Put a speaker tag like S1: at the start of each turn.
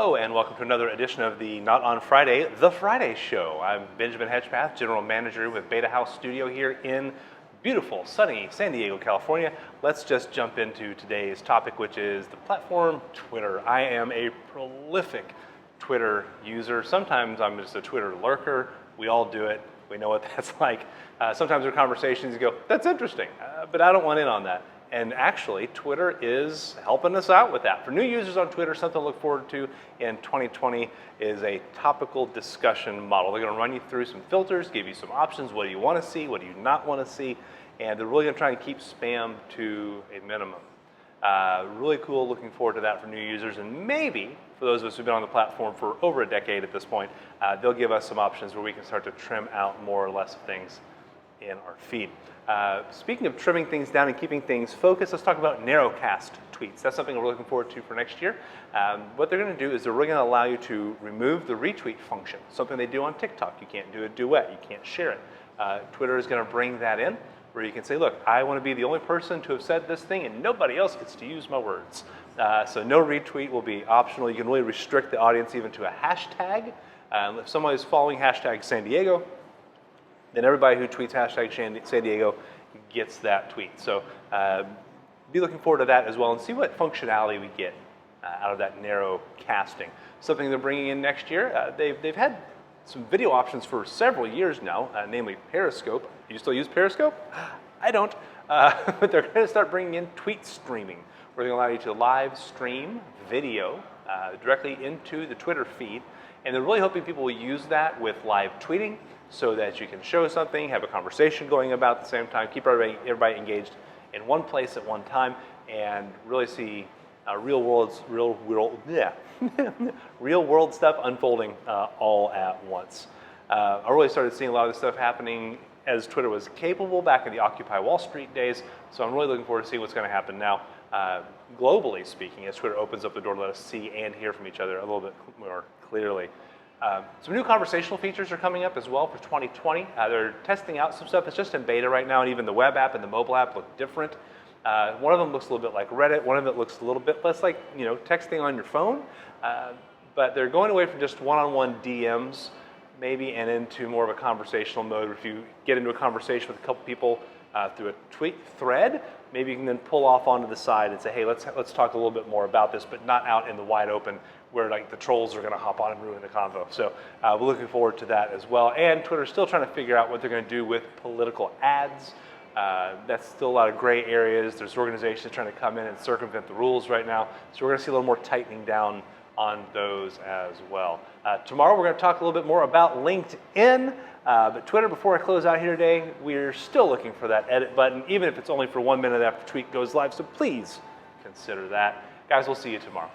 S1: Hello and welcome to another edition of the Not on Friday, The Friday Show. I'm Benjamin Hedgepath, General Manager with Haus Studio here in beautiful, sunny San Diego, California. Let's just jump into today's topic, which is the platform Twitter. I am a prolific Twitter user. Sometimes I'm just a Twitter lurker. We all do it. We know what that's like. Sometimes there are conversations you go, that's interesting, but I don't want in on that. And actually, Twitter is helping us out with that. For new users on Twitter, something to look forward to in 2020 is a topical discussion model. They're going to run you through some filters, give you some options. What do you want to see? What do you not want to see? And they're really going to try and keep spam to a minimum. Really cool, looking forward to that for new users. And maybe, for those of us who've been on the platform for over a decade at this point, they'll give us some options where we can start to trim out more or less things in our feed. Speaking of trimming things down and keeping things focused, let's talk about Narrowcast tweets. That's something we're looking forward to for next year. What they're going to do is they're really going to allow you to remove the retweet function, something they do on TikTok. You can't do a duet, you can't share it. Twitter is going to bring that in, where you can say, look, I want to be the only person to have said this thing and nobody else gets to use my words. So no retweet will be optional. You can really restrict the audience even to a hashtag. If someone is following hashtag San Diego, then everybody who tweets hashtag San Diego gets that tweet. So be looking forward to that as well and see what functionality we get out of that narrow casting. Something they're bringing in next year. They've had some video options for several years now, namely Periscope. Do you still use Periscope? I don't. But they're going to start bringing in Tweetstreaming, where they're going to allow you to live stream video directly into the Twitter feed. And they're really hoping people will use that with live tweeting so that you can show something, have a conversation going about at the same time, keep everybody engaged in one place at one time, and really see real world stuff unfolding all at once. I really started seeing a lot of this stuff happening as Twitter was capable back in the Occupy Wall Street days, so I'm really looking forward to seeing what's going to happen now, globally speaking, as Twitter opens up the door to let us see and hear from each other a little bit more clearly. Some new conversational features are coming up as well for 2020. They're testing out some stuff that's just in beta right now, and even the web app and the mobile app look different. One of them looks a little bit like Reddit. One of it looks a little bit less like, texting on your phone. But they're going away from just one-on-one DMs, maybe, and into more of a conversational mode. If you get into a conversation with a couple people through a tweet thread, maybe you can then pull off onto the side and say, hey, let's talk a little bit more about this, but not out in the wide open where like the trolls are going to hop on and ruin the convo. So we're looking forward to that as well. And Twitter's still trying to figure out what they're going to do with political ads. That's still a lot of gray areas. There's organizations trying to come in and circumvent the rules right now. So we're going to see a little more tightening down on those as well. Tomorrow we're going to talk a little bit more about LinkedIn. But Twitter, before I close out here today, we're still looking for that edit button, even if it's only for 1 minute after the tweet goes live. So please consider that. Guys, we'll see you tomorrow.